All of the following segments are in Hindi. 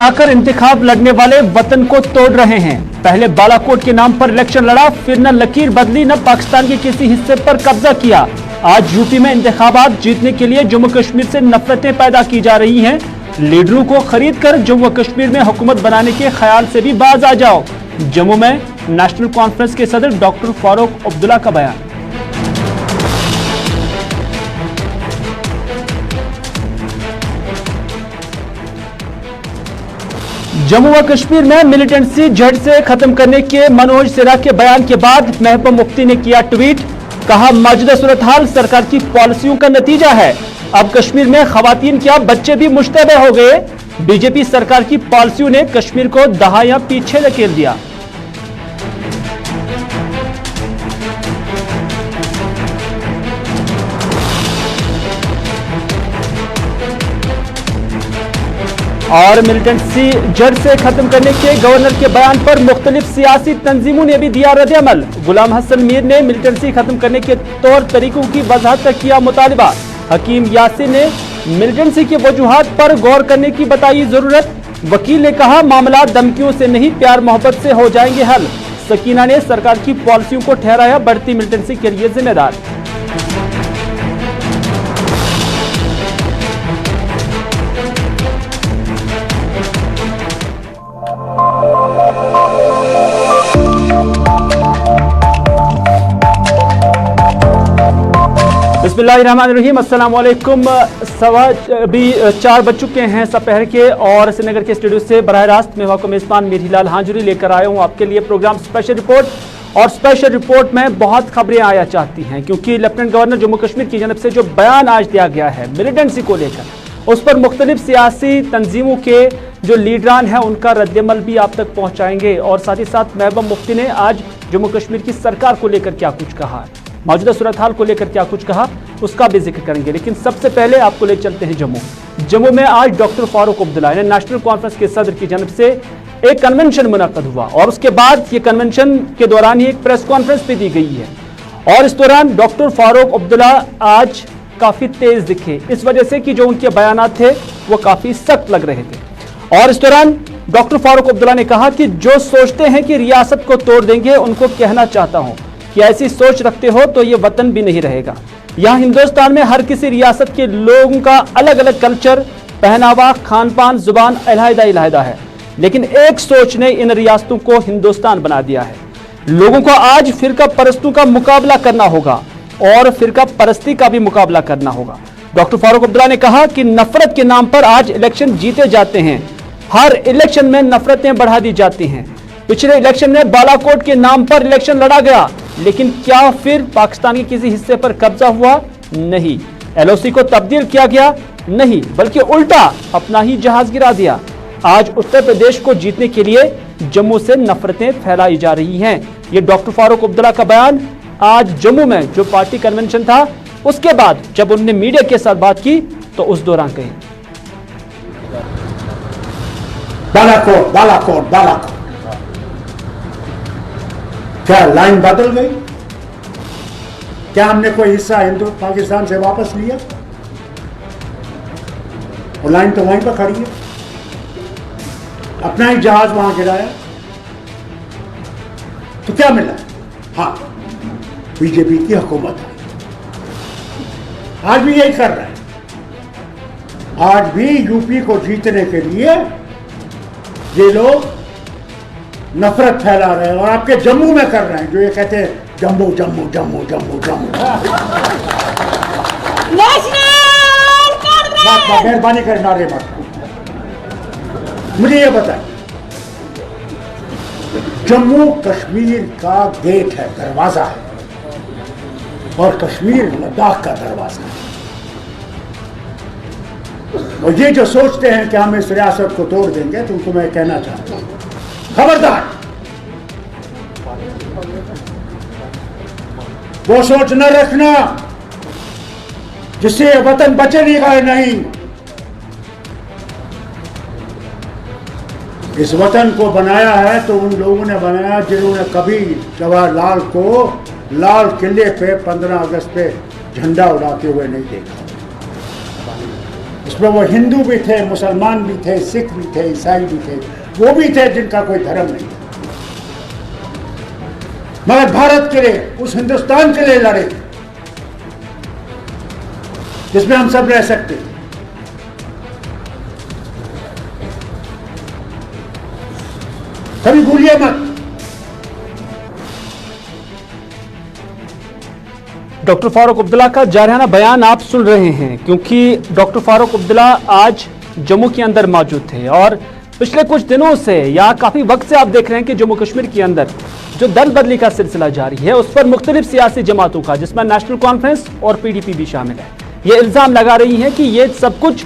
आकर इंतखाब लड़ने वाले वतन को तोड़ रहे हैं। पहले बालाकोट के नाम पर इलेक्शन लड़ा, फिर न लकीर बदली न पाकिस्तान के किसी हिस्से पर कब्जा किया। आज यूपी में इंतखाबात जीतने के लिए जम्मू कश्मीर से नफरतें पैदा की जा रही हैं। लीडरों को खरीद कर जम्मू कश्मीर में हुकूमत बनाने के ख्याल से भी बाज आ जाओ। जम्मू में नेशनल कॉन्फ्रेंस के सदर डॉक्टर फारूक अब्दुल्ला का बयान। जम्मू व कश्मीर में मिलिटेंसी झट से खत्म करने के मनोज सिन्हा के बयान के बाद महबूबा मुफ्ती ने किया ट्वीट। कहा, मौजूदा सूरत हाल सरकार की पॉलिसियों का नतीजा है। अब कश्मीर में खवातीन क्या बच्चे भी मुश्तबे हो गए। बीजेपी सरकार की पॉलिसियों ने कश्मीर को दहाइयां पीछे धकेल दिया। और मिलिटेंसी जड़ से खत्म करने के गवर्नर के बयान पर मुख्तलिफ सियासी तंजीमों ने भी दिया रद्द-ए-अमल। गुलाम हसन मीर ने मिलिटेंसी खत्म करने के तौर तरीकों की वजाहत तक किया मुतालिबा। हकीम यासिन ने मिलिटेंसी की वजूहात पर गौर करने की बताई जरूरत। वकील ने कहा, मामला धमकियों से नहीं प्यार मोहब्बत से हो जाएंगे हल। सकीना ने सरकार की पॉलिसियों को ठहराया बढ़ती मिलिटेंसी के लिए जिम्मेदार। बिस्मिल्लाहिर्रहमानिर्रहीम, अस्सलाम वालेकुम। अभी 4 बज चुके हैं दोपहर के और श्रीनगर के स्टूडियो से बराह रास्त मैं वाक़ मेज़बान मीर हिलाल हांजुरी लेकर आया हूँ आपके लिए प्रोग्राम स्पेशल रिपोर्ट। और स्पेशल रिपोर्ट में बहुत खबरें आया चाहती हैं क्योंकि लेफ्टिनेंट गवर्नर जम्मू कश्मीर की जानब से जो बयान आज दिया गया है मिलिटेंसी को लेकर, उस पर मुख्तलिफ सियासी तंजीमों के जो लीडरान हैं उनका रद्द-ए-अमल भी आप तक पहुँचाएंगे। और साथ ही साथ महबूबा मुफ्ती ने आज जम्मू कश्मीर की सरकार को लेकर क्या कुछ कहा, मौजूदा सूरत हाल को लेकर क्या कुछ कहा, उसका भी जिक्र करेंगे। लेकिन सबसे पहले आपको ले चलते हैं जम्मू में आज डॉक्टर फारूक अब्दुल्ला यानी नेशनल कॉन्फ्रेंस के सदर की जानब से एक कन्वेंशन मुनक्कद हुआ और उसके बाद ये कन्वेंशन के दौरान ही एक प्रेस कॉन्फ्रेंस भी दी गई है। और इस दौरान डॉक्टर फारूक अब्दुल्ला आज काफी तेज दिखे, इस वजह से कि जो उनके बयानात थे वो काफी सख्त लग रहे थे। और इस दौरान डॉक्टर फारूक अब्दुल्ला ने कहा कि जो सोचते हैं कि रियासत को तोड़ देंगे उनको कहना चाहता हूं कि ऐसी सोच रखते हो तो ये वतन भी नहीं रहेगा। यहाँ हिंदुस्तान में हर किसी रियासत के लोगों का अलग अलग कल्चर, पहनावा, खान पान, जुबान अलहदा है, लेकिन एक सोच ने इन रियासतों को हिंदुस्तान बना दिया है। लोगों को आज फिरका परस्तों का मुकाबला करना होगा और फिरका परस्ती का भी मुकाबला करना होगा। डॉक्टर फारूक अब्दुल्ला ने कहा कि नफरत के नाम पर आज इलेक्शन जीते जाते हैं, हर इलेक्शन में नफरतें बढ़ा दी जाती हैं। पिछले इलेक्शन में बालाकोट के नाम पर इलेक्शन लड़ा गया, लेकिन क्या फिर पाकिस्तान के किसी हिस्से पर कब्जा हुआ? नहीं। एलओसी को तब्दील किया गया? नहीं, बल्कि उल्टा अपना ही जहाज गिरा दिया। आज उत्तर प्रदेश को जीतने के लिए जम्मू से नफरतें फैलाई जा रही हैं। ये डॉक्टर फारूक अब्दुल्ला का बयान आज जम्मू में जो पार्टी कन्वेंशन था उसके बाद जब उन्होंने मीडिया के साथ बात की तो उस दौरान कही, बालाकोट बालाकोट बालाकोट, क्या लाइन बदल गई? क्या हमने कोई हिस्सा हिंदू पाकिस्तान से वापस लिया? वो लाइन तो वहीं पर खड़ी है, अपना ही जहाज वहां गिराया तो क्या मिला? हाँ, बीजेपी की हुकूमत है, आज भी यही कर रहा है। आज भी यूपी को जीतने के लिए ये लोग नफरत फैला रहे हैं और आपके जम्मू में कर रहे हैं, जो ये कहते हैं जम्मू जम्मू जम्मू जम्मू जम्मू। मेहरबानी कर नारे मत। मुझे ये बताएं, जम्मू कश्मीर का गेट है, दरवाजा है, और कश्मीर लद्दाख का दरवाजा है। और ये जो सोचते हैं कि हम इस रियासत को तोड़ देंगे, तो उनको मैं कहना चाहता हूं, खबरदार, वो सोच न रखना जिससे वतन बचेगा नहीं। इस वतन को बनाया है तो उन लोगों ने बनाया जिन्होंने कभी जवाहरलाल को लाल किले पे 15 अगस्त पे झंडा उड़ाते हुए नहीं देखा। इसमें वो हिंदू भी थे, मुसलमान भी थे, सिख भी थे, ईसाई भी थे, वो भी थे जिनका कोई धर्म नहीं था, मगर भारत के लिए, उस हिंदुस्तान के लिए लड़े जिसमें हम सब रह सकते हैं। कभी भूलिए मत। डॉक्टर फारूक अब्दुल्ला का जारहाना बयान आप सुन रहे हैं, क्योंकि डॉक्टर फारूक अब्दुल्ला आज जम्मू के अंदर मौजूद थे और पिछले कुछ दिनों से या काफी वक्त से आप देख रहे हैं कि जम्मू कश्मीर के अंदर जो दल बदली का सिलसिला जारी है, उस पर मुख्तलिफ सियासी जमातों का, जिसमें नेशनल कॉन्फ्रेंस और पीडीपी भी शामिल है, ये इल्जाम लगा रही है कि ये सब कुछ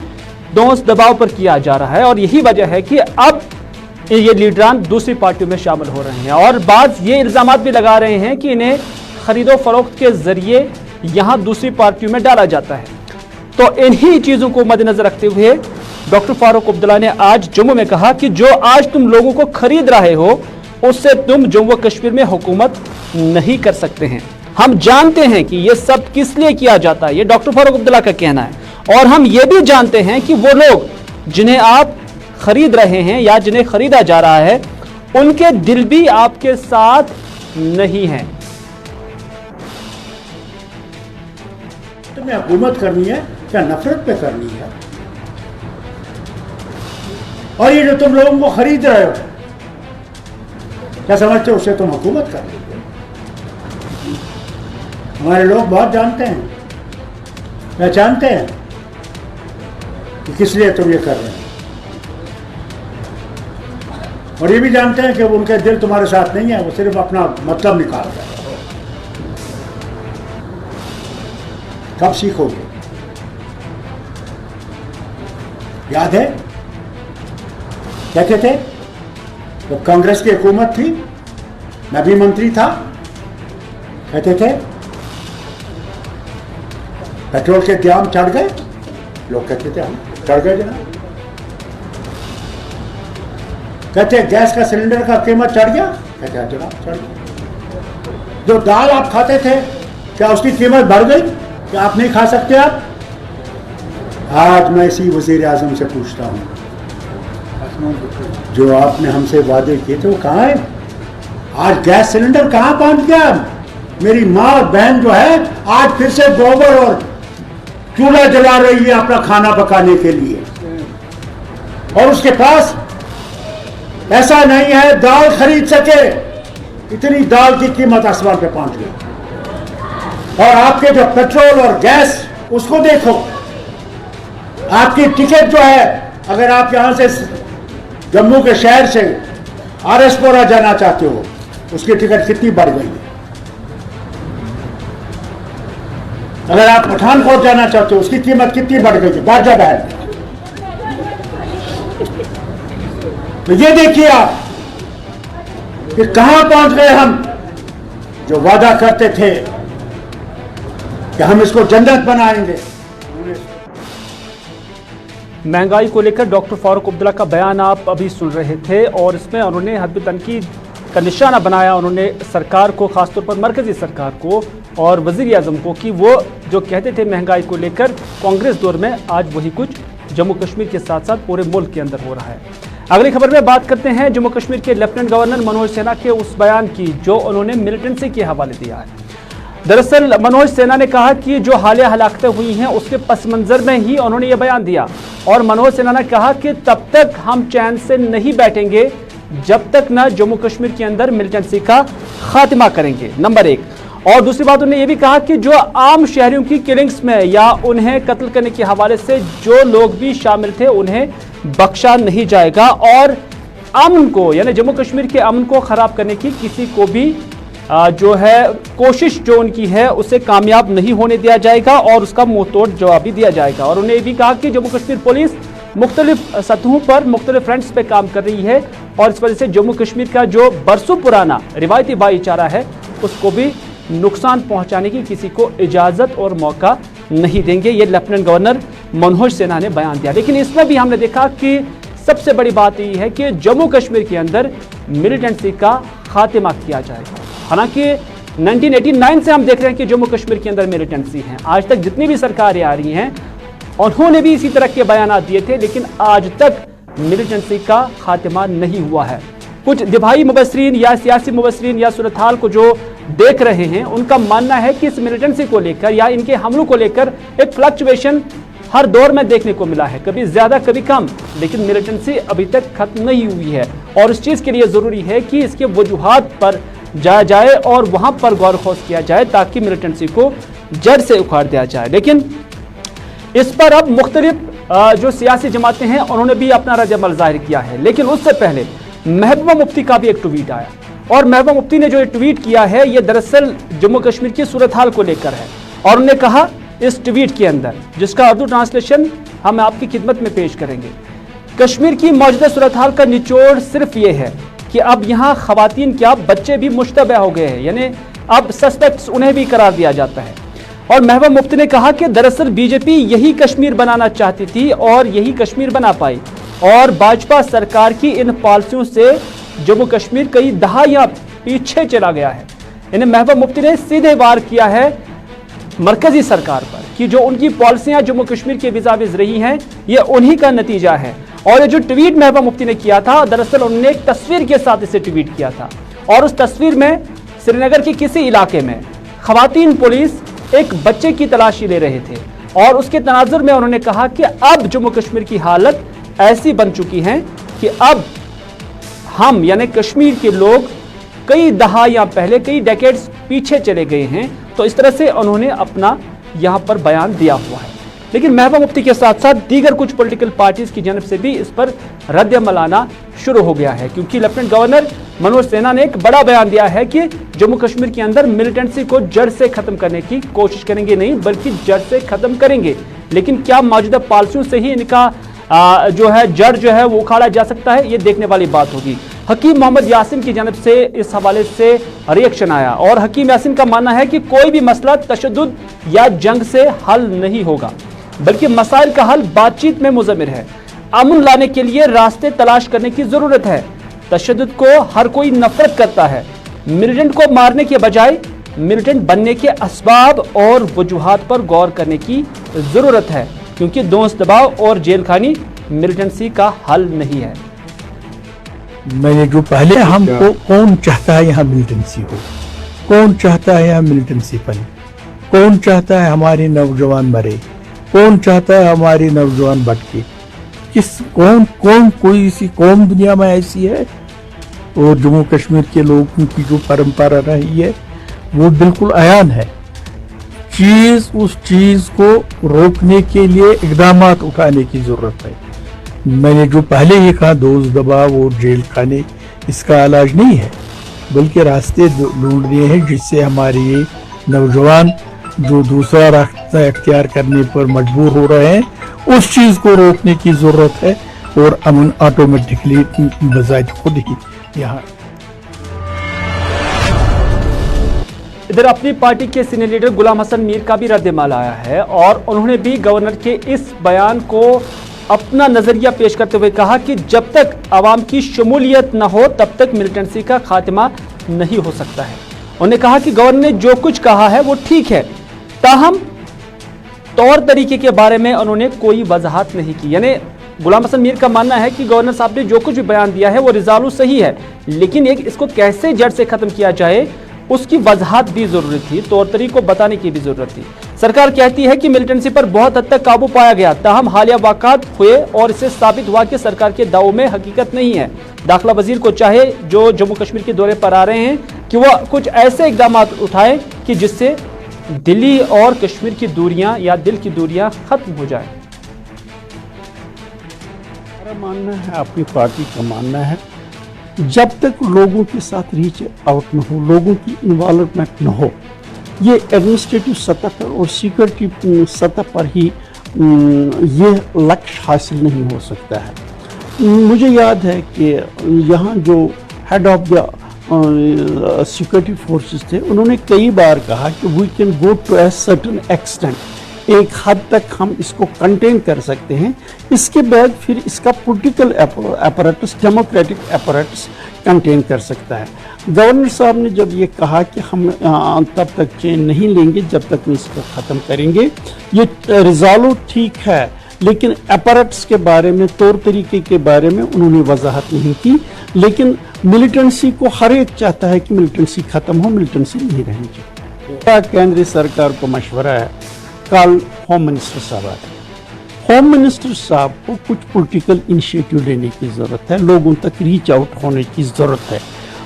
दोस्त दबाव पर किया जा रहा है और यही वजह है कि अब ये लीडरान दूसरी पार्टियों में शामिल हो रहे हैं। और बाद ये इल्जाम भी लगा रहे हैं कि इन्हें खरीदो फरोख्त के जरिए यहां दूसरी पार्टियों में डाला जाता है। तो इन्हीं चीजों को मद्देनजर रखते हुए डॉक्टर फारूक अब्दुल्ला ने आज जम्मू में कहा कि जो आज तुम लोगों को खरीद रहे हो, उससे तुम जम्मू कश्मीर में हुकूमत नहीं कर सकते हैं। हम जानते हैं कि यह सब किस लिए किया जाता है, यह डॉक्टर फारूक अब्दुल्ला का कहना है। और हम ये भी जानते हैं कि वो लोग जिन्हें आप खरीद रहे हैं या जिन्हें खरीदा जा रहा है, उनके दिल भी आपके साथ नहीं है। तुम्हें हुकूमत करनी है क्या नफरत पे करनी है? और ये जो तुम लोगों को खरीद रहे हो, क्या समझते हो उससे तुम हुकूमत कर रहे हो? हमारे लोग बहुत जानते हैं, पहचानते हैं कि किस लिए तुम ये कर रहे हो, और ये भी जानते हैं कि उनके दिल तुम्हारे साथ नहीं है, वो सिर्फ अपना मतलब निकाल रहे हैं। कब सीखोगे? याद है कहते थे तो कांग्रेस की हुकूमत थी, मैं भी मंत्री था, कहते थे पेट्रोल के दाम चढ़ गए, लोग कहते थे हम चढ़ गए जनाब। कहते गैस का सिलेंडर का कीमत चढ़ गया, कहते हैं जनाब चढ़ गया। जो दाल आप खाते थे क्या उसकी कीमत बढ़ गई, क्या आप नहीं खा सकते? आप आज मैं इसी वजीर आजम से पूछता हूँ, जो आपने हमसे वादे किए थे वो कहाँ है? आज गैस सिलेंडर कहाँ पहुंच गया? मेरी माँ और बहन जो है आज फिर से गोबर और चूल्हा जला रही है अपना खाना पकाने के लिए, और उसके पास ऐसा नहीं है दाल खरीद सके। इतनी दाल की कीमत आसमान पे पहुंच गई। और आपके जो पेट्रोल और गैस, उसको देखो, आपकी टिकट जो है, अगर आप यहां से जम्मू के शहर से आरएसपुरा जाना चाहते हो, उसकी टिकट कितनी बढ़ गई है। अगर आप पठानकोट जाना चाहते हो, उसकी कीमत कितनी बढ़ गई है। बाजा बहन, तो ये देखिए आप कि कहां पहुंच गए हम। जो वादा करते थे कि हम इसको जन्नत बनाएंगे। महंगाई को लेकर डॉक्टर फारूक अब्दुल्ला का बयान आप अभी सुन रहे थे, और इसमें उन्होंने हद तनकीद का निशाना बनाया उन्होंने सरकार को, खासतौर पर मरकजी सरकार को और वजीर आजम को, कि वो जो कहते थे महंगाई को लेकर कांग्रेस दौर में, आज वही कुछ जम्मू कश्मीर के साथ साथ पूरे मुल्क के अंदर हो रहा है। अगली खबर में बात करते हैं जम्मू कश्मीर के लेफ्टिनेंट गवर्नर मनोज सिन्हा के उस बयान की जो उन्होंने मिलिटेंसी के हवाले दिया है। दरअसल मनोज सिन्हा ने कहा कि जो हालिया हलाकतें हुई हैं उसके पस मंजर में ही उन्होंने ये बयान दिया, और मनोज सिन्हा ने कहा कि तब तक हम चैन से नहीं बैठेंगे जब तक न जम्मू कश्मीर के अंदर मिलिटेंसी का खात्मा करेंगे, नंबर एक। और दूसरी बात उन्होंने ये भी कहा कि जो आम शहरियों की किलिंग्स में या उन्हें कत्ल करने के हवाले से जो लोग भी शामिल थे उन्हें बख्शा नहीं जाएगा, और अमन को, यानी जम्मू कश्मीर के अमन को खराब करने की किसी को भी जो है कोशिश जो उनकी है उसे कामयाब नहीं होने दिया जाएगा, और उसका मुंह तोड़ जवाब भी दिया जाएगा। और उन्होंने ये भी कहा कि जम्मू कश्मीर पुलिस मुख्तलिफ सतहों पर मुख्तलिफ फ्रंट्स पे काम कर रही है, और इस वजह से जम्मू कश्मीर का जो बरसों पुराना रिवायती भाईचारा है उसको भी नुकसान पहुंचाने की किसी को इजाजत और मौका नहीं देंगे। ये लेफ्टिनेंट गवर्नर मनोज सिन्हा ने बयान दिया। लेकिन इसमें भी हमने देखा कि सबसे बड़ी बात यही है कि जम्मू कश्मीर के अंदर मिलिटेंसी का खात्मा किया जाएगा। हालांकि 1989 से हम देख रहे हैं कि जम्मू कश्मीर के अंदर मिलिटेंसी है। आज तक जितनी भी सरकारें आ रही हैं उन्होंने भी इसी तरह के बयान दिए थे, लेकिन आज तक मिलिटेंसी का खात्मा नहीं हुआ है। कुछ दिफाई मुबस्सिरीन या सियासी मुबस्सिरीन या सूरत हाल को जो देख रहे हैं, उनका मानना है कि इस मिलिटेंसी को लेकर या इनके हमलों को लेकर एक फ्लक्चुएशन हर दौर में देखने को मिला है, कभी ज्यादा कभी कम, लेकिन मिलिटेंसी अभी तक खत्म नहीं हुई है। और इस चीज के लिए जरूरी है कि इसके वजूहात पर जाया जाए और वहां पर गौर खोज किया जाए ताकि मिलिटेंसी को जड़ से उखाड़ दिया जाए। लेकिन इस पर अब मुख्तलिफ जो सियासी जमातें हैं उन्होंने भी अपना रद्द-ए-अमल जाहिर किया है। लेकिन उससे पहले महबूबा मुफ्ती का भी एक ट्वीट आया और महबूबा मुफ्ती ने जो ट्वीट किया है ये दरअसल जम्मू कश्मीर की सूरत हाल को लेकर है। और उन्होंने कहा इस ट्वीट के अंदर, जिसका उर्दू ट्रांसलेशन हम आपकी खिदमत में पेश करेंगे, कश्मीर की मौजूदा सूरत हाल का निचोड़ सिर्फ ये है कि अब यहाँ खवातीन क्या बच्चे भी मुश्तबह हो गए हैं, यानी अब सस्पेक्ट्स उन्हें भी करार दिया जाता है। और महबूबा मुफ्ती ने कहा कि दरअसल बीजेपी यही कश्मीर बनाना चाहती थी और यही कश्मीर बना पाई, और भाजपा सरकार की इन पॉलिसियों से जम्मू कश्मीर कई दहाइयां पीछे चला गया है। यानी महबूबा मुफ्ती ने सीधे वार किया है मरकजी सरकार पर कि जो उनकी पॉलिसियां जम्मू कश्मीर के विज़ाविज़ रही हैं ये उन्हीं का नतीजा है। और ये जो ट्वीट महबूबा मुफ्ती ने किया था, दरअसल उन्होंने एक तस्वीर के साथ इसे ट्वीट किया था और उस तस्वीर में श्रीनगर के किसी इलाके में खवातीन पुलिस एक बच्चे की तलाशी ले रहे थे और उसके तनाजुर में उन्होंने कहा कि अब जम्मू कश्मीर की हालत ऐसी बन चुकी है कि अब हम यानी कश्मीर के लोग कई दहाइयां पहले, कई डेकेड्स पीछे चले गए हैं। तो इस तरह से उन्होंने अपना यहां पर बयान दिया हुआ है। लेकिन महबूबा मुफ्ती के साथ साथ दीगर कुछ पॉलिटिकल पार्टीज की जानब से भी इस पर रद्द-ए-अमल आना शुरू हो गया है, क्योंकि लेफ्टिनेंट गवर्नर मनोज सिन्हा ने एक बड़ा बयान दिया है कि जम्मू कश्मीर के अंदर मिलिटेंसी को जड़ से खत्म करने की कोशिश करेंगे, नहीं बल्कि जड़ से खत्म करेंगे। लेकिन क्या मौजूदा पॉलिसियों से ही इनका जो है जड़ जो है वो उखाड़ा जा सकता है, ये देखने वाली बात होगी। हकीम मोहम्मद यासिन की जानब से इस हवाले से रिएक्शन आया और हकीम यासिन का मानना है कि कोई भी मसला तशद्दुद या जंग से हल नहीं होगा, बल्कि मसाइल का हल बातचीत में मुज़म्मिर है। अमन लाने के लिए रास्ते तलाश करने की जरूरत है। तशद्दुद को हर कोई नफरत करता है। मिलिटेंट को मारने के बजाय मिलिटेंट बनने के असबाब और वजूहात पर गौर करने की जरूरत है, क्योंकि दोस्त दबाव और जेल खानी मिलिटेंसी का हल नहीं है। मैंने जो पहले हमको कौन चाहता है यहाँ मिलिटेंसी हो, कौन चाहता है यहाँ मिलिटेंसी बने, कौन चाहता है हमारे नौजवान मरे, कौन चाहता है हमारे नौजवान भटके, कौन कोई सी कौम दुनिया में ऐसी है। और जम्मू कश्मीर के लोगों की जो परंपरा रही है वो बिल्कुल अयान है। उस चीज को रोकने के लिए इकदाम उठाने की जरूरत है। मैंने जो पहले ही कहा, दोस्त दबाव और जेल खाने इसका इलाज नहीं है, बल्कि रास्ते ढूंढने हैं जिससे हमारे ये नौजवान जो दूसरा रास्ता अख्तियार करने पर मजबूर हो रहे हैं उस चीज को रोकने की जरूरत है। और अमन ऑटोमेटिकली बजाय खुद ही यहाँ। इधर अपनी पार्टी के सीनियर लीडर गुलाम हसन मीर का भी रद्द-ए-अमल आया है और उन्होंने भी गवर्नर के इस बयान को अपना नजरिया पेश करते हुए कहा कि जब तक आवाम की शमूलियत न हो तब तक मिलिटेंसी का खात्मा नहीं हो सकता है। उन्होंने कहा कि गवर्नर ने जो कुछ कहा है वो ठीक है, ताहम तौर तरीके के बारे में उन्होंने कोई वजाहत नहीं की। यानी गुलाम हसन मीर का मानना है कि गवर्नर साहब ने जो कुछ भी बयान दिया है वो रिजालू सही है, लेकिन इसको कैसे जड़ से खत्म किया जाए उसकी वजाहत भी जरूरी थी, तौर तरीके को बताने की भी जरूरत थी। सरकार कहती है कि मिलिटेंसी पर बहुत हद तक काबू पाया गया, ताहम हालिया वाक़ात हुए और इससे साबित हुआ कि सरकार के दावों में हकीकत नहीं है। दाखिला वजीर को चाहे जो जम्मू कश्मीर के दौरे पर आ रहे हैं कि वह कुछ ऐसे इकदाम उठाए कि जिससे दिल्ली और कश्मीर की दूरियां या दिल की दूरियां खत्म हो जाए। मेरा मानना है, अपनी पार्टी का मानना है, जब तक लोगों के साथ रीच आउट न हो, लोगों की इन्वॉल्वमेंट न हो, ये एडमिनिस्ट्रेटिव सतह पर और सिक्योरिटी सतह पर ही ये लक्ष्य हासिल नहीं हो सकता है। मुझे याद है कि यहाँ जो head of the security forces थे, उन्होंने कई बार कहा कि we can go to a certain extent, एक हद तक हम इसको कंटेन कर सकते हैं। इसके बाद फिर इसका political apparatus, democratic apparatus contain कर सकता है। गवर्नर साहब ने जब ये कहा कि हम तब तक चेन नहीं लेंगे जब तक नहीं इसको ख़त्म करेंगे, ये रिजॉल्व ठीक है, लेकिन अपैरेट्स के बारे में, तौर तरीके के बारे में उन्होंने वजाहत नहीं की। लेकिन मिलिटेंसी को हर एक चाहता है कि मिलिटेंसी ख़त्म हो, मिलिटेंसी नहीं रहनी चाहिए। केंद्रीय सरकार को मशवरा है, कल होम मिनिस्टर साहब आए, होम मिनिस्टर साहब को कुछ पॉलिटिकल इनिशिएटिव लेने की ज़रूरत है, लोगों तक रीच आउट होने की ज़रूरत है।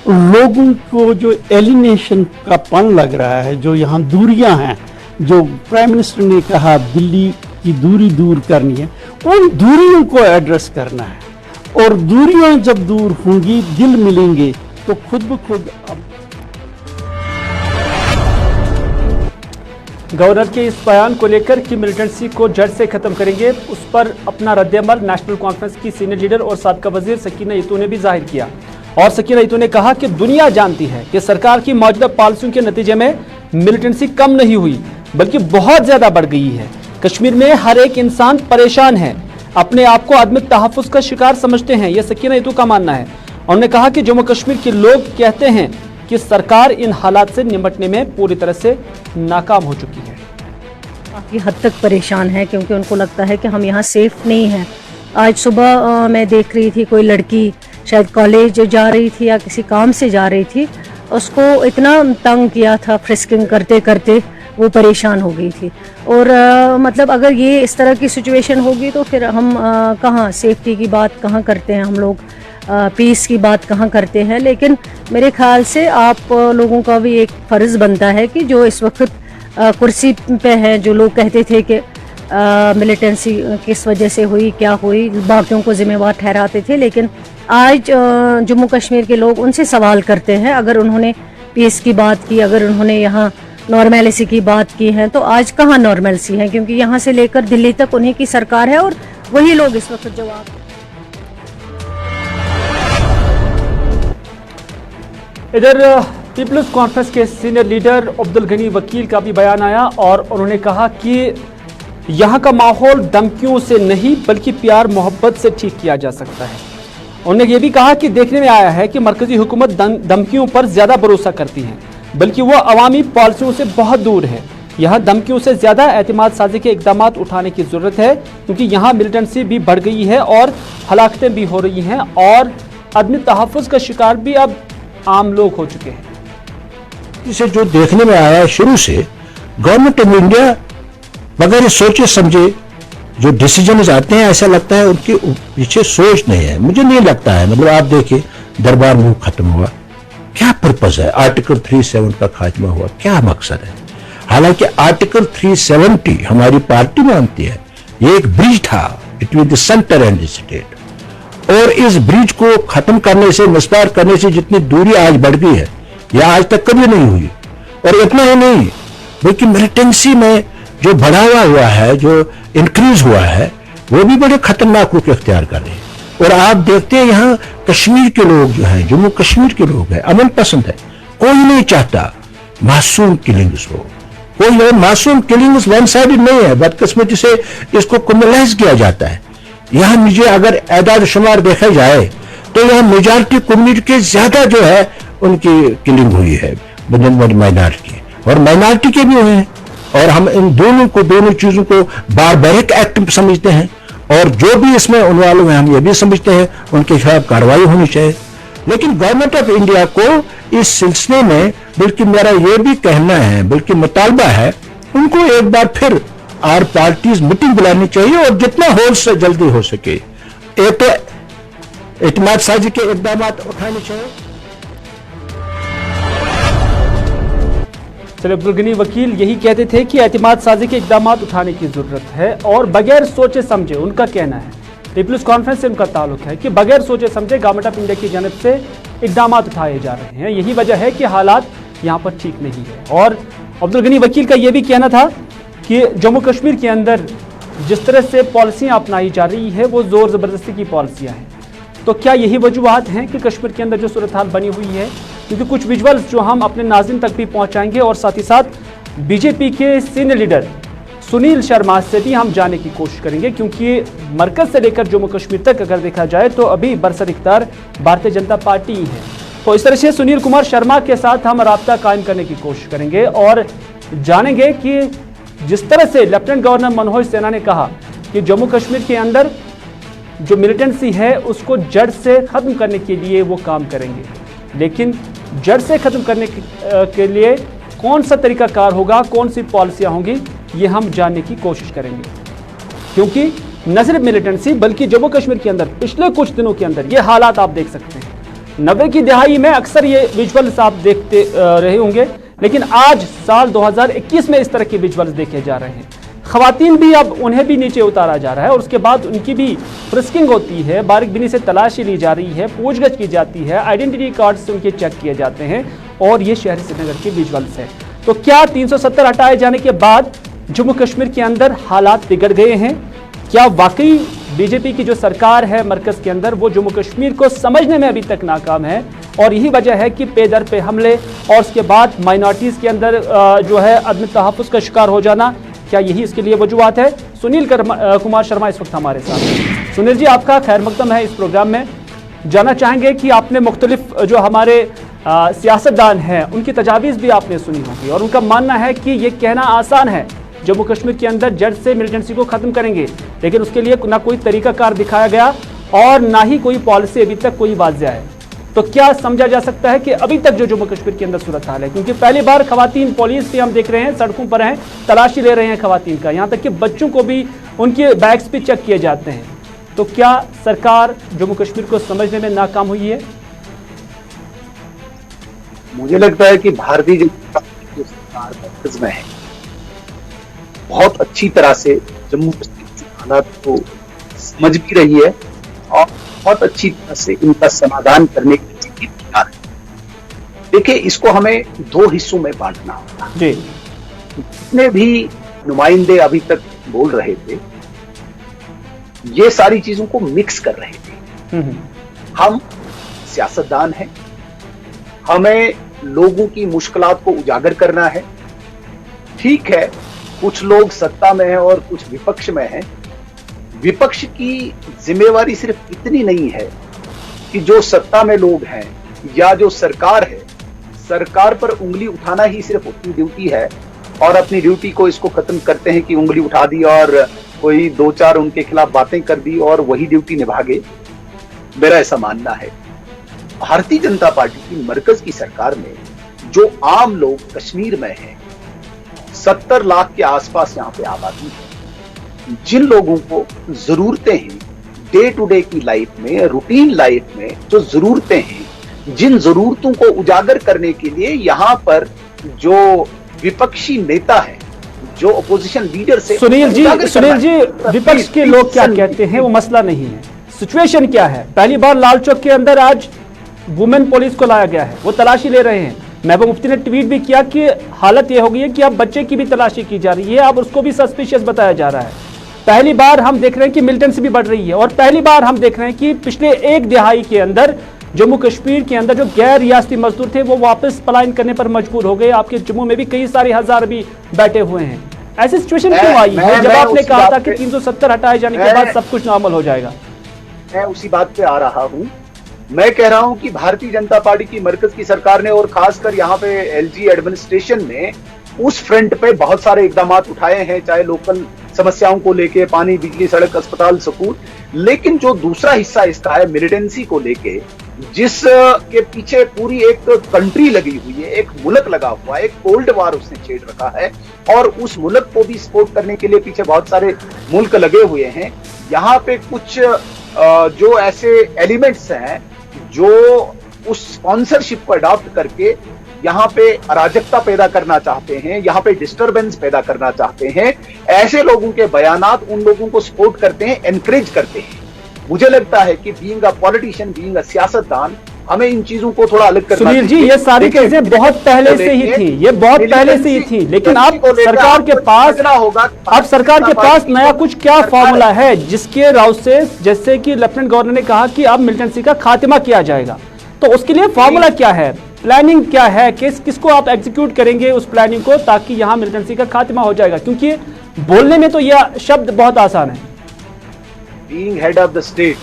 लोगों को जो एलिनेशन का पन लग रहा है, जो यहाँ दूरियां हैं, जो प्राइम मिनिस्टर ने कहा दिल्ली की दूरी दूर करनी है, उन दूरियों को एड्रेस करना है। और दूरियां जब दूर होंगी, दिल मिलेंगे, तो खुद ब खुद गवर्नर के इस बयान को लेकर कि मिलिटेंसी को जड़ से खत्म करेंगे, उस पर अपना रद्द-ए-अमल नेशनल कॉन्फ्रेंस की सीनियर लीडर और साबिका वजीर सकीना इतू ने भी जाहिर किया। और सकीना इतू ने कहा कि दुनिया जानती है कि सरकार की मौजूदा पॉलिसियों के नतीजे में मिलिटेंसी कम नहीं हुई, बल्कि बहुत ज्यादा बढ़ गई है। कश्मीर में हर एक इंसान परेशान है, अपने आप को आदमी तहफ़्फ़ुज़ का शिकार समझते हैं, यह सकीना इतू का मानना है। उन्होंने कहा कि जम्मू कश्मीर के लोग कहते हैं कि सरकार इन हालात से निपटने में पूरी तरह से नाकाम हो चुकी है। काफ़ी हद तक परेशान है, क्योंकि उनको लगता है कि हम यहाँ सेफ नहीं हैं। आज सुबह मैं देख रही थी, कोई लड़की शायद कॉलेज जा रही थी या किसी काम से जा रही थी, उसको इतना तंग किया था, फ्रिस्किंग करते करते वो परेशान हो गई थी। और मतलब अगर ये इस तरह की सिचुएशन होगी तो फिर हम कहाँ सेफ्टी की बात कहाँ करते हैं, हम लोग पीस की बात कहाँ करते हैं। लेकिन मेरे ख्याल से आप लोगों का भी एक फ़र्ज़ बनता है कि जो इस वक्त कुर्सी पे हैं, जो लोग कहते थे कि मिलिटेंसी किस वजह से हुई, क्या हुई, बाकियों को ज़िम्मेवार ठहराते थे, लेकिन आज जम्मू कश्मीर के लोग उनसे सवाल करते हैं। अगर उन्होंने पीस की बात की, अगर उन्होंने यहाँ नॉर्मेलिसी की बात की है, तो आज कहाँ नॉर्मेलिसी है, क्योंकि यहाँ से लेकर दिल्ली तक उन्हीं की सरकार है और वही लोग इस वक्त जवाब। इधर पीपल्स कॉन्फ्रेंस के सीनियर लीडर अब्दुल गनी वकील का भी बयान आया और उन्होंने कहा कि यहाँ का माहौल धमकियों से नहीं बल्कि प्यार मोहब्बत से ठीक किया जा सकता है। उन्होंने ये भी कहा कि देखने में आया है कि मरकजी हुकूमत धमकियों पर ज्यादा भरोसा करती है, बल्कि वो अवामी पॉलिसियों से बहुत दूर है। यहाँ धमकियों से ज्यादा एतमाद साजी के इकदाम उठाने की जरूरत है, क्योंकि यहाँ मिलिटेंसी भी बढ़ गई है और हलाकतें भी हो रही हैं और आदमी तहफ़्फ़ुज़ का शिकार भी अब आम लोग हो चुके हैं। इसे जो देखने में आया है शुरू से, गवर्नमेंट ऑफ इंडिया बगैर सोचे समझे जो डिसीजन आते हैं, ऐसा लगता है उनके पीछे सोच नहीं है। मुझे नहीं लगता है, मतलब आप देखिए दरबार मुंह खत्म हुआ, क्या पर्पस है? आर्टिकल 370 का खात्मा हुआ, क्या मकसद है? हालांकि आर्टिकल 370 हमारी पार्टी मानती है ये एक ब्रिज था between the centre and the state, और इस ब्रिज को खत्म करने से, विस्तार करने से जितनी दूरी आज बढ़ गई है, यह आज तक कभी नहीं हुई। और इतना ही नहीं, बल्कि मिलिटेंसी में जो बढ़ावा हुआ है, जो इंक्रीज हुआ है, वो भी बड़े खतरनाक रूप इख्तियार कर रहे हैं। और आप देखते हैं यहाँ कश्मीर के लोग जो हैं, जम्मू कश्मीर के लोग हैं, अमन पसंद है, कोई नहीं चाहता मासूम किलिंग्स हो। कोई मासूम किलिंग्स वन साइडेड नहीं है, बदकिस्मती से इसको कम्युनलाइज किया जाता है। यहाँ मुझे अगर एदाद शुमार देखा जाए तो यहाँ मेजॉरिटी कम्युनिटी के ज्यादा जो है उनकी किलिंग हुई है, माइनॉरिटी और माइनॉरिटी के भी हुए हैं। और हम इन दोनों चीजों को बारबैरिक एक्ट समझते हैं, और जो भी इसमें इन्वॉल्व हैं हम ये भी समझते हैं उनके खिलाफ कार्रवाई होनी चाहिए। लेकिन गवर्नमेंट ऑफ इंडिया को इस सिलसिले में बल्कि मेरा ये भी कहना है, बल्कि मुतालबा है, उनको एक बार फिर आर पार्टीज मीटिंग बुलानी चाहिए और जितना हो से जल्दी हो सके एक तो एतमाद साजी के इकदाम उठाने चाहिए। चलिए, अब्दुल गनी वकील यही कहते थे कि एतमाद साजी के इकदाम उठाने की जरूरत है और बगैर सोचे समझे, उनका कहना है, पीपल्स कॉन्फ्रेंस से उनका ताल्लुक है कि बगैर सोचे समझे गवर्नमेंट ऑफ इंडिया की जानिब से इकदाम उठाए जा रहे हैं। यही वजह है कि हालात यहाँ पर ठीक नहीं है। और अब्दुल गनी वकील का यह भी कहना था कि जम्मू कश्मीर के अंदर जिस तरह से पॉलिसियाँ अपनाई जा रही है वो जोर ज़बरदस्ती की पॉलिसियाँ हैं। तो क्या यही वजूहत हैं कि कश्मीर के अंदर जो सूरत हाल बनी हुई है? क्योंकि कुछ विजुअल्स जो हम अपने नाज़रीन तक भी पहुंचाएंगे और साथ ही साथ बीजेपी के सीनियर लीडर सुनील शर्मा से भी हम जाने की कोशिश करेंगे, क्योंकि मरकज से लेकर जम्मू कश्मीर तक अगर देखा जाए तो अभी बरसर इख्तियार भारतीय जनता पार्टी है। तो इस तरह से सुनील कुमार शर्मा के साथ हम राब्ता कायम करने की कोशिश करेंगे और जानेंगे कि जिस तरह से लेफ्टिनेंट गवर्नर मनोज सिन्हा ने कहा कि जम्मू कश्मीर के अंदर जो मिलिटेंसी है उसको जड़ से खत्म करने के लिए वो काम करेंगे, लेकिन जड़ से खत्म करने के लिए कौन सा तरीकाकार होगा, कौन सी पॉलिसियां होंगी, ये हम जानने की कोशिश करेंगे। क्योंकि न सिर्फ मिलिटेंसी बल्कि जम्मू कश्मीर के अंदर पिछले कुछ दिनों के अंदर ये हालात आप देख सकते हैं। 90 की दहाई में अक्सर ये विजुअल्स आप देखते रहे होंगे, लेकिन आज साल 2021 में इस तरह के विजुअल्स देखे जा रहे हैं। खवातीन भी अब उन्हें भी नीचे उतारा जा रहा है और उसके बाद उनकी भी फ्रिस्किंग होती है, बारीकबीनी से तलाशी ली जा रही है, पूछगछ की जाती है, आइडेंटिटी कार्ड से उनके चेक किए जाते हैं और ये शहर श्रीनगर के विजुअल्स है। तो क्या 370 हटाए जाने के बाद जम्मू कश्मीर के अंदर हालात बिगड़ गए हैं? क्या वाकई बीजेपी की जो सरकार है मरकज के अंदर वो जम्मू कश्मीर को समझने में अभी तक नाकाम है और यही वजह है कि पे दर पे हमले और उसके बाद माइनॉरिटीज के अंदर जो है अदम तहफ़्फ़ुज़ का शिकार हो जाना, क्या यही इसके लिए वजूहत है? सुनील कुमार शर्मा इस वक्त हमारे साथ। सुनील जी, आपका खैर मकदम है इस प्रोग्राम में। जानना चाहेंगे कि आपने मुख्तलिफ जो हमारे सियासतदान हैं उनकी तजावीज़ भी आपने सुनी होगी और उनका मानना है कि ये कहना आसान है जम्मू कश्मीर के अंदर जड़ से मिलिटेंसी को ख़त्म करेंगे, लेकिन उसके लिए ना कोई तरीकाकार दिखाया गया और ना ही कोई पॉलिसी अभी तक कोई वाज़ेह है। तो क्या समझा जा सकता है कि अभी तक जो जम्मू कश्मीर के अंदर सूरत हाल है, क्योंकि पहली बार खवातीन पुलिस भी हम देख रहे हैं सड़कों पर हैं, तलाशी ले रहे हैं खवातीन का, यहाँ तक कि बच्चों को भी उनके बैग्स भी चेक किए जाते हैं। तो क्या सरकार जम्मू कश्मीर को समझने में नाकाम हुई है? मुझे लगता है कि भारतीय जनता पार्टी जो सरकार मरकज में है बहुत अच्छी तरह से जम्मू कश्मीर के हालात को समझ भी रही है और बहुत अच्छी तरह से इनका समाधान करने के लिए तैयार है। देखिए, इसको हमें दो हिस्सों में बांटना होगा। जी, जितने भी नुमाइंदे अभी तक बोल रहे थे ये सारी चीजों को मिक्स कर रहे थे। हम सियासतदान हैं, हमें लोगों की मुश्किलात को उजागर करना है। ठीक है, कुछ लोग सत्ता में हैं और कुछ विपक्ष में हैं। विपक्ष की जिम्मेवारी सिर्फ इतनी नहीं है कि जो सत्ता में लोग हैं या जो सरकार है, सरकार पर उंगली उठाना ही सिर्फ उनकी ड्यूटी है और अपनी ड्यूटी को इसको खत्म करते हैं कि उंगली उठा दी और कोई दो चार उनके खिलाफ बातें कर दी और वही ड्यूटी निभा गए। मेरा ऐसा मानना है भारतीय जनता पार्टी की मरकज की सरकार में जो आम लोग कश्मीर में हैं, 70 लाख के आसपास यहाँ पे आबादी है, जिन लोगों को जरूरतें हैं डे टू डे की लाइफ में, रूटीन लाइफ में जो जरूरतें हैं, जिन जरूरतों को उजागर करने के लिए यहाँ पर जो विपक्षी नेता है, जो अपोजिशन लीडर से सुनील जी विपक्ष के लोग क्या कहते हैं वो मसला नहीं है, सिचुएशन क्या है। पहली बार लाल चौक के अंदर आज वुमेन पुलिस को लाया गया है, वो तलाशी ले रहे हैं। महबूब मुफ्ती ने ट्वीट भी किया कि हालत ये हो गई है कि अब बच्चे की भी तलाशी की जा रही है, अब उसको भी सस्पिशियस बताया जा रहा है। पहली बार हम देख रहे हैं कि मिलिटेंसी भी बढ़ रही है और पहली बार हम देख रहे हैं कि पिछले एक दिहाई के अंदर जम्मू कश्मीर के अंदर जो गैर रियासती मजदूर थे वो वापस पलायन करने पर मजबूर हो गए। आपके जम्मू में भी कई सारे हजार भी बैठे हुए हैं। ऐसी सिचुएशन क्यों आई है जब आपने कहा था कि 370 हटाए जाने के बाद सब कुछ नॉर्मल हो जाएगा? मैं उसी बात पे आ रहा हूं। मैं कह रहा हूं कि भारतीय जनता पार्टी की मरकज की सरकार ने और खासकर यहाँ पे एलजी एडमिनिस्ट्रेशन ने उस फ्रंट पे बहुत सारे इकदाम उठाए हैं, चाहे लोकल समस्याओं को लेके, पानी, बिजली, सड़क, अस्पताल, स्कूल। लेकिन जो दूसरा हिस्सा इसका है मिलिटेंसी को लेके, जिस के पीछे पूरी एक कंट्री लगी हुई है, एक मुल्क लगा हुआ है, एक कोल्ड वार उसने छेड़ रखा है और उस मुल्क को भी सपोर्ट करने के लिए पीछे बहुत सारे मुल्क लगे हुए हैं। यहाँ पे कुछ जो ऐसे एलिमेंट्स हैं जो उस स्पॉन्सरशिप को अडॉप्ट करके यहाँ पे अराजकता पैदा करना चाहते हैं, यहाँ पे डिस्टरबेंस पैदा करना चाहते हैं, ऐसे लोगों के बयानात उन लोगों को सपोर्ट करते हैं, एनकरेज करते हैं। मुझे लगता है कि being a politician, being a सियासतदान, हमें इन चीजों को थोड़ा अलग करना चाहिए। सुनील जी, ये सारी चीजें बहुत पहले से ही थी, ये बहुत पहले से ही थी, लेकिन अब सरकार के पास नया कुछ क्या फॉर्मूला है जिसके राउत से, जैसे कि लेफ्टिनेंट गवर्नर ने कहा कि अब मिलिटेंसी का खात्मा किया जाएगा, तो उसके लिए फॉर्मूला क्या है, प्लानिंग क्या है, किसको आप एग्जीक्यूट करेंगे उस प्लानिंग को ताकि यहां मिलिटेंसी का खात्मा हो जाएगा? क्योंकि बोलने में तो यह शब्द बहुत आसान है। Being head of the state,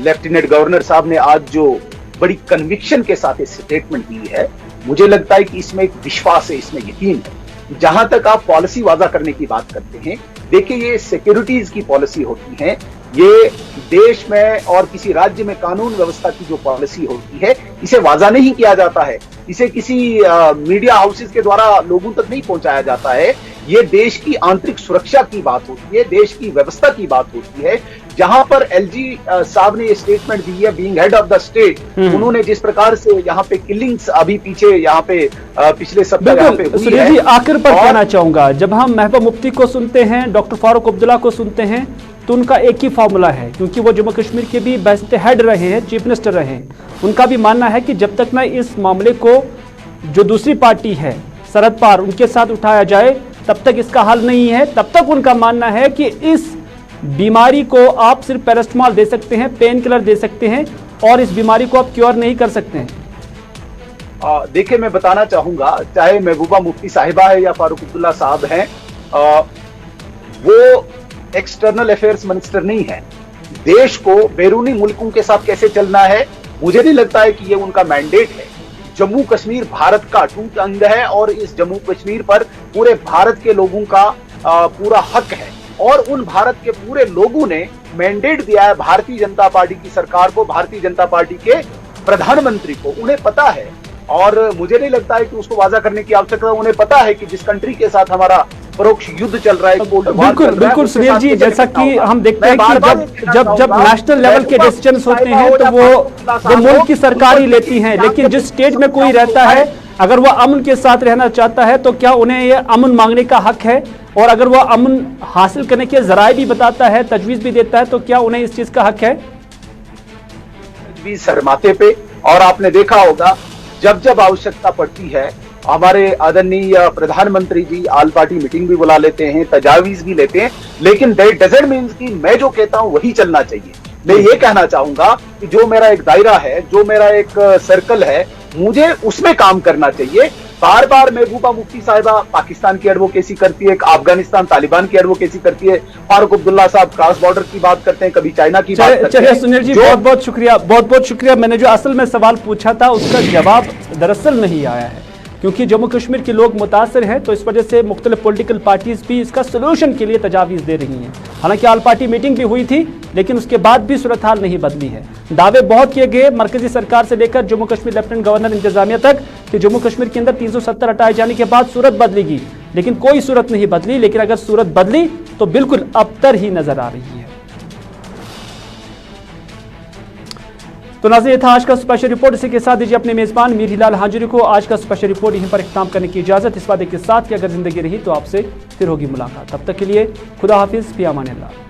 lieutenant governor साहब ने आज जो बड़ी कन्विक्शन के साथ इस स्टेटमेंट दी है। मुझे लगता है कि इसमें एक विश्वास है, इसमें यकीन है। जहां तक आप पॉलिसी वाजा करने की बात करते हैं, देखिए ये सिक्योरिटीज की पॉलिसी होती है, ये देश में और किसी राज्य में कानून व्यवस्था की जो पॉलिसी होती है, इसे वाजा नहीं किया जाता है, इसे किसी मीडिया हाउसेस के द्वारा लोगों तक नहीं पहुंचाया जाता है। ये देश की आंतरिक सुरक्षा की बात होती है, देश की व्यवस्था की बात होती है। जहां पर एलजी साहब ने ये स्टेटमेंट दी है, being head of the state, उन्होंने जिस प्रकार से यहाँ पे किलिंग्स अभी पीछे यहाँ पे पिछले सप्ताह यहाँ पे हुई है। जी आखिर पर कहना चाहूंगा, जब हम महबूबा मुफ्ती को सुनते हैं, डॉक्टर फारूक अब्दुल्ला को सुनते हैं, तो उनका एक ही फॉर्मूला है, क्योंकि वो जम्मू कश्मीर के भी बेस्ट हेड रहे हैं, चीफ मिनिस्टर रहे हैं। उनका भी मानना है कि जब तक न इस मामले को जो दूसरी पार्टी है सरहद पार उनके साथ उठाया जाए तब तक इसका हल नहीं है। तब तक उनका मानना है कि इस बीमारी को आप सिर्फ पैरास्टामोल दे सकते हैं, पेन किलर दे सकते हैं, और इस बीमारी को आप क्योर नहीं कर सकते हैं। देखिए मैं बताना चाहूंगा, चाहे महबूबा मुफ्ती साहिबा है या फारूक अब्दुल्ला साहब हैं, वो एक्सटर्नल अफेयर्स मिनिस्टर नहीं है। देश को बैरूनी मुल्कों के साथ कैसे चलना है, मुझे नहीं लगता है कि ये उनका मैंडेट है। जम्मू कश्मीर भारत का अटूट अंग है और इस जम्मू कश्मीर पर पूरे भारत के लोगों का पूरा हक है, और उन भारत के पूरे लोगों ने मैंडेट दिया है भारतीय जनता पार्टी की सरकार को, भारतीय जनता पार्टी के प्रधानमंत्री को। उन्हें पता है, और मुझे नहीं लगता है कि उसको वाजा करने की आवश्यकता। उन्हें पता है कि जिस कंट्री के साथ हमारा परोक्ष युद्ध चल रहा है, बिल्कुल बिल्कुल सुनील जी, जैसा कि हम देखते हैं कि जब नेशनल लेवल के डिसीजन होते हैं तो वो मुल्क की सरकार ही लेती है, लेकिन जिस स्टेट में कोई रहता है अगर वो अमन के साथ रहना चाहता है तो क्या उन्हें ये अमन मांगने का हक है, और अगर वो अमन हासिल करने के जराए भी बताता है, तजवीज भी देता है, तो क्या उन्हें इस चीज का हक है? तजवीज सरमाते पे, और आपने देखा होगा जब जब आवश्यकता पड़ती है हमारे आदरणीय प्रधानमंत्री जी ऑल पार्टी मीटिंग भी बुला लेते हैं, तजावीज भी लेते हैं, लेकिन दैट डजंट मीन्स कि मैं जो कहता हूं वही चलना चाहिए। मैं ये कहना चाहूंगा कि जो मेरा एक दायरा है, जो मेरा एक सर्कल है, मुझे उसमें काम करना चाहिए। बार बार महबूबा मुफ्ती साहिबा पाकिस्तान की एडवोकेसी करती है, अफगानिस्तान तालिबान की एडवोकेसी करती है, फारूक अब्दुल्ला साहब क्रॉस बॉर्डर की बात करते हैं, कभी चाइना की बात करते हैं। चलिए सुनील जी, बहुत बहुत शुक्रिया, बहुत बहुत शुक्रिया। मैंने जो असल में सवाल पूछा था उसका जवाब दरअसल नहीं आया है, क्योंकि जम्मू कश्मीर के लोग मुतासर हैं, तो इस वजह से मुख्तलिफ पॉलिटिकल पार्टीज भी इसका सोल्यूशन के लिए तजावीज़ दे रही हैं। हालांकि ऑल पार्टी मीटिंग भी हुई थी, लेकिन उसके बाद भी सूरत हाल नहीं बदली है। दावे बहुत किए गए मरकजी सरकार से लेकर जम्मू कश्मीर लेफ्टिनेंट गवर्नर इंतजामिया तक कि जम्मू कश्मीर के अंदर 370 हटाए जाने के बाद सूरत बदलेगी, लेकिन कोई सूरत नहीं बदली। लेकिन अगर सूरत बदली तो बिल्कुल अबतर ही नजर आ रही है। तो नाज़रीन, ये था आज का स्पेशल रिपोर्ट। इसी के साथ दीजिए अपने मेजबान मीर हिलाल हांजुरी को आज का स्पेशल रिपोर्ट यहीं पर इख्तिताम करने की इजाजत, इस वादे के साथ कि अगर जिंदगी रही तो आपसे फिर होगी मुलाकात। तब तक के लिए खुदा हाफिज, फी अमान अल्लाह।